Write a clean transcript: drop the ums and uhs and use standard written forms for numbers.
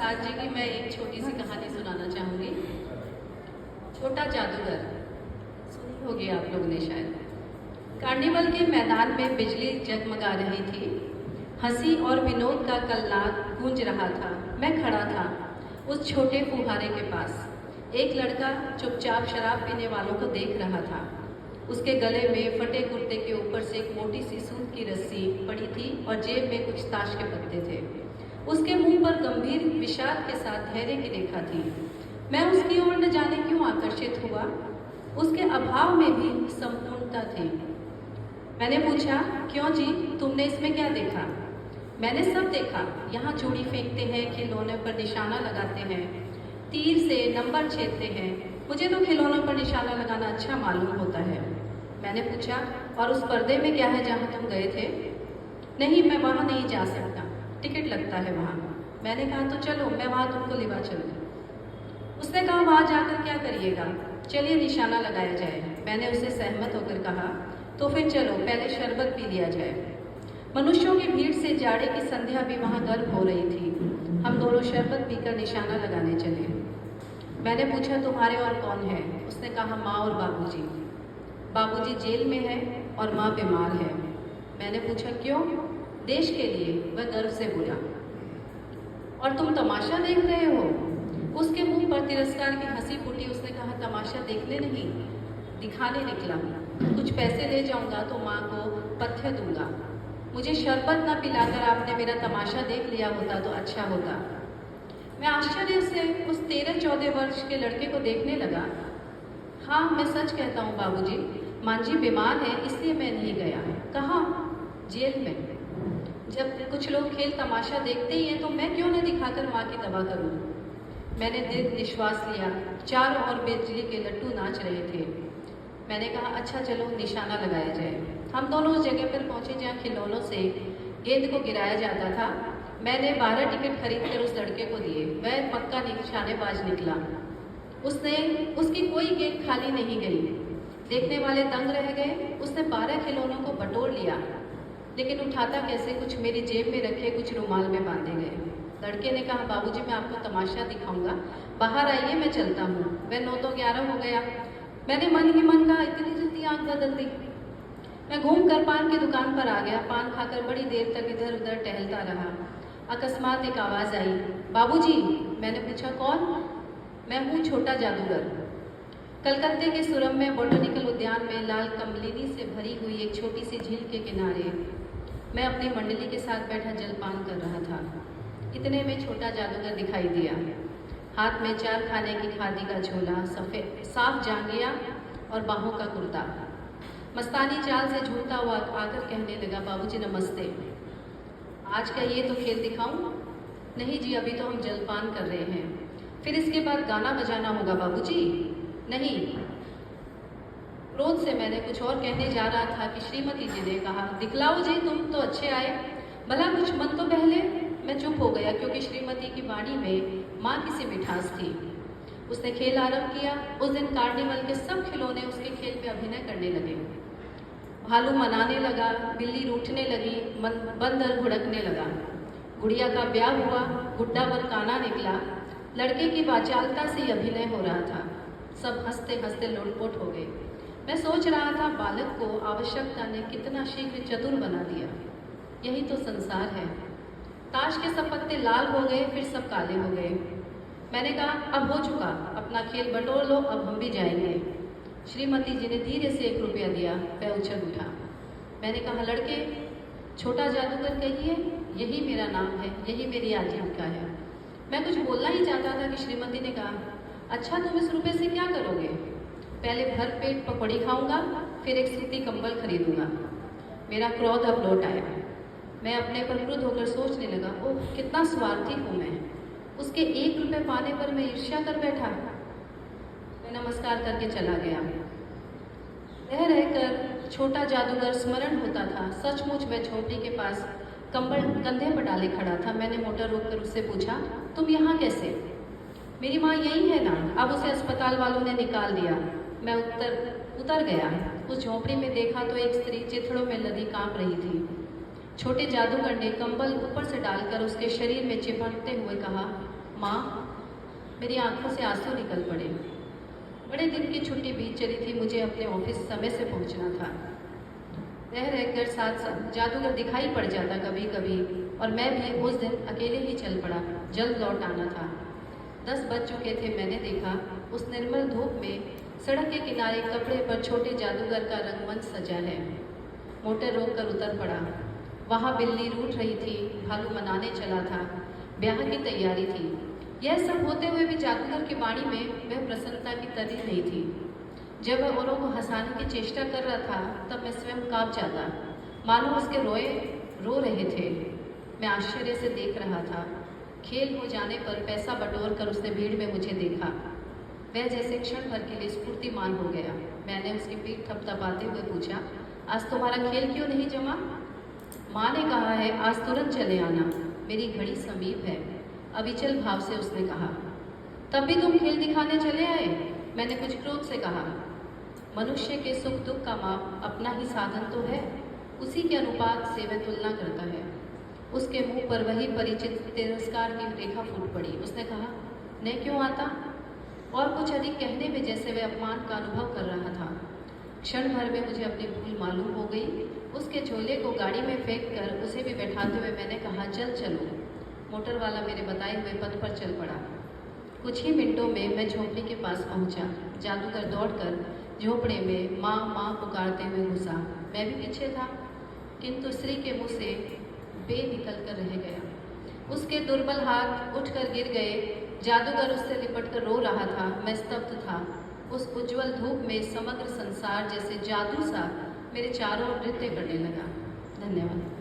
प्रसाद जी की मैं एक छोटी सी कहानी सुनाना चाहूँगी। छोटा जादूगर, सुनी होगी आप लोगों ने शायद। कार्निवल के मैदान में बिजली जगमगा रही थी। हंसी और विनोद का कलनाद गूंज रहा था। मैं खड़ा था उस छोटे फुहारे के पास। एक लड़का चुपचाप शराब पीने वालों को देख रहा था। उसके गले में फटे कुर्ते के ऊपर से एक मोटी सी सूत की रस्सी पड़ी थी और जेब में कुछ ताश के पत्ते थे। उसके मुंह पर गंभीर विषाद के साथ धैर्य की रेखा थी। मैं उसकी ओर न जाने क्यों आकर्षित हुआ। उसके अभाव में भी संपूर्णता थी। मैंने पूछा, क्यों जी, तुमने इसमें क्या देखा? मैंने सब देखा। यहाँ चूड़ी फेंकते हैं, खिलौनों पर निशाना लगाते हैं, तीर से नंबर छेदते हैं। मुझे तो खिलौनों पर निशाना लगाना अच्छा मालूम होता है। मैंने पूछा, और उस पर्दे में क्या है जहाँ तुम गए थे? नहीं, मैं वहाँ नहीं जा सकता, टिकट लगता है वहाँ। मैंने कहा, तो चलो मैं वहाँ तुमको लिवा चलूँ। उसने कहा, वहाँ जाकर क्या करिएगा? चलिए निशाना लगाया जाए। मैंने उसे सहमत होकर कहा, तो फिर चलो पहले शरबत पी लिया जाए। मनुष्यों की भीड़ से जाड़े की संध्या भी वहाँ गर्म हो रही थी। हम दोनों शरबत पीकर निशाना लगाने चले। मैंने पूछा, तुम्हारे और कौन है? उसने कहा, माँ और बाबूजी। बाबूजी जेल में है और माँ बीमार है। मैंने पूछा, क्यों? देश के लिए, वह गर्व से बोला। और तुम तमाशा देख रहे हो? उसके मुंह पर तिरस्कार की हंसी फूटी। उसने कहा, तमाशा देखने नहीं, दिखाने निकला। कुछ पैसे ले जाऊंगा तो माँ को पथ्य दूंगा। मुझे शरबत न पिलाकर आपने मेरा तमाशा देख लिया होता तो अच्छा होता। मैं आश्चर्य से उस 13-14 वर्ष के लड़के को देखने लगा। हाँ, मैं सच कहता हूँ बाबूजी, माँ जी बीमार है इसलिए मैं नहीं गया। कहाँ? जेल में। जब कुछ लोग खेल तमाशा देखते ही हैं तो मैं क्यों न दिखाकर माँ की दवा करूँ? मैंने दीर्घ निश्वास लिया। चारों ओर बिजली के लट्टू नाच रहे थे। मैंने कहा, अच्छा चलो निशाना लगाया जाए। हम दोनों उस जगह पर पहुँचे जहाँ खिलौनों से गेंद को गिराया जाता था। मैंने 12 टिकट खरीदकर उस लड़के को दिए। वह पक्का निशानेबाज निकला। उसकी कोई गेंद खाली नहीं गई। देखने वाले दंग रह गए। उसने 12 खिलौनों को बटोर लिया, लेकिन उठाता कैसे? कुछ मेरी जेब में रखे, कुछ रुमाल में बांधे गए। लड़के ने कहा, बाबूजी मैं आपको तमाशा दिखाऊंगा, बाहर आइए, मैं चलता हूँ। वह 9 तो 11 हो गया। मैंने मन ही मन कहा, इतनी जल्दी आँख बदल दी। मैं घूम कर पान की दुकान पर आ गया। पान खाकर बड़ी देर तक इधर उधर टहलता रहा। अकस्मात एक आवाज़ आई, बाबूजी। मैंने पूछा, कौन? मैं हूँ छोटा जादूगर। कलकत्ते के सुरम में बोटैनिकल उद्यान में लाल कमलिनी से भरी हुई एक छोटी सी झील के किनारे मैं अपनी मंडली के साथ बैठा जलपान कर रहा था। इतने में छोटा जादूगर दिखाई दिया। हाथ में 4 खाने की खादी का झोला, सफ़ेद साफ जांघिया और बाहों का कुर्ता। मस्तानी चाल से झूमता हुआ आकर कहने लगा, बाबूजी नमस्ते। आज का ये तो खेल दिखाऊं? नहीं जी, अभी तो हम जलपान कर रहे हैं। फिर इसके बाद गाना बजाना होगा बाबूजी। नहीं। क्रोध से मैंने कुछ और कहने जा रहा था कि श्रीमती जी ने कहा, दिखलाओ जी, तुम तो अच्छे आए, भला कुछ मन तो पहले। मैं चुप हो गया क्योंकि श्रीमती की वाणी में माँ की सी मिठास थी। उसने खेल आरंभ किया। उस दिन कार्निवल के सब खिलौने उसके खेल में अभिनय करने लगे। भालू मनाने लगा, बिल्ली रूठने लगी, बंदर घुड़कने लगा। गुड़िया का ब्याह हुआ, गुड्डा पर काना निकला। लड़के की वाचालता से अभिनय हो रहा था। सब हंसते हंसते लोटपोट हो गए। मैं सोच रहा था, बालक को आवश्यकता ने कितना शीघ्र चतुर बना दिया। यही तो संसार है। ताश के सब पत्ते लाल हो गए, फिर सब काले हो गए। मैंने कहा, अब हो चुका, अपना खेल बटोर लो, अब हम भी जाएंगे। श्रीमती जी ने धीरे से 1 रुपया दिया। वह उछल उठा। मैंने कहा, लड़के, छोटा जादूगर कहिए, यही मेरा नाम है, यही मेरी आजीविका है। मैं कुछ बोलना ही चाहता था कि श्रीमती ने कहा, अच्छा तुम इस रुपये से क्या करोगे? पहले भर पेट पकौड़ी खाऊंगा, फिर एक सूती कंबल खरीदूंगा। मेरा क्रोध अब लौट आया। मैं अपने पर क्रुद्ध होकर सोचने लगा, ओह कितना स्वार्थी हूँ मैं। उसके 1 रुपये पाने पर मैं ईर्ष्या कर बैठा। मैं नमस्कार करके चला गया। रह रहकर छोटा जादूगर स्मरण होता था। सचमुच मैं छोटी के पास कंबल कंधे पर डाले खड़ा था। मैंने मोटर रोककर उससे पूछा, तुम यहाँ कैसे? मेरी माँ यही है ना। अब उसे अस्पताल वालों ने निकाल दिया। मैं उतर गया। उस झोंपड़ी में देखा तो एक स्त्री चिथड़ों में लदी कांप रही थी। छोटे जादूगर ने कंबल ऊपर से डालकर उसके शरीर में चिपकते हुए कहा, माँ, मेरी आंखों से आंसू निकल पड़े। बड़े दिन की छुट्टी बीत चली थी, मुझे अपने ऑफिस समय से पहुंचना था। रह रहकर साथ साथ जादूगर दिखाई पड़ जाता कभी कभी, और मैं भी उस दिन अकेले ही चल पड़ा। जल्द लौट आना था। 10 बज चुके थे। मैंने देखा उस निर्मल धूप में सड़क के किनारे कपड़े पर छोटे जादूगर का रंगमंच सजा है। मोटर रोक कर उतर पड़ा। वहाँ बिल्ली रूठ रही थी, भालू मनाने चला था, ब्याह की तैयारी थी। यह सब होते हुए भी जादूगर की वाणी में वह प्रसन्नता की तरी नहीं थी। जब वह औरों को हंसाने की चेष्टा कर रहा था, तब मैं स्वयं कांप जाता, मानो उसके रो रहे थे। मैं आश्चर्य से देख रहा था। खेल हो जाने पर पैसा बटोर कर उसने भीड़ में मुझे देखा। वह जैसे क्षण भर के लिए स्फूर्तिमान हो गया। मैंने उसकी पीठ थपथपाते हुए पूछा, आज तुम्हारा खेल क्यों नहीं जमा? माँ ने कहा है आज तुरंत चले आना, मेरी घड़ी समीप है, अविचल भाव से उसने कहा। तब भी तुम खेल दिखाने चले आए? मैंने कुछ क्रोध से कहा। मनुष्य के सुख दुख का माप अपना ही साधन तो है, उसी के अनुपात से वह तुलना करता है। उसके मुंह पर वही परिचित तिरस्कार की रेखा फूट पड़ी। उसने कहा, नहीं क्यों आता? और कुछ अधिक कहने में जैसे वह अपमान का अनुभव कर रहा था। क्षण भर में मुझे अपनी भूल मालूम हो गई। उसके झोले को गाड़ी में फेंक कर उसे भी बैठाते हुए मैंने कहा, चल चलो। मोटर वाला मेरे बताए हुए पथ पर चल पड़ा। कुछ ही मिनटों में मैं झोंपड़ी के पास पहुंचा। जादूगर दौड़कर झोंपड़े में माँ माँ पुकारते हुए घुसा। मैं भी पीछे था, किंतु स्त्री के मुंह से बे निकल कर रह गया। उसके दुर्बल हाथ उठकर गिर गए। जादूगर उससे लिपटकर रो रहा था। मैं स्तब्ध था। उस उज्जवल धूप में समग्र संसार जैसे जादू सा मेरे चारों ओर नृत्य करने लगा। धन्यवाद।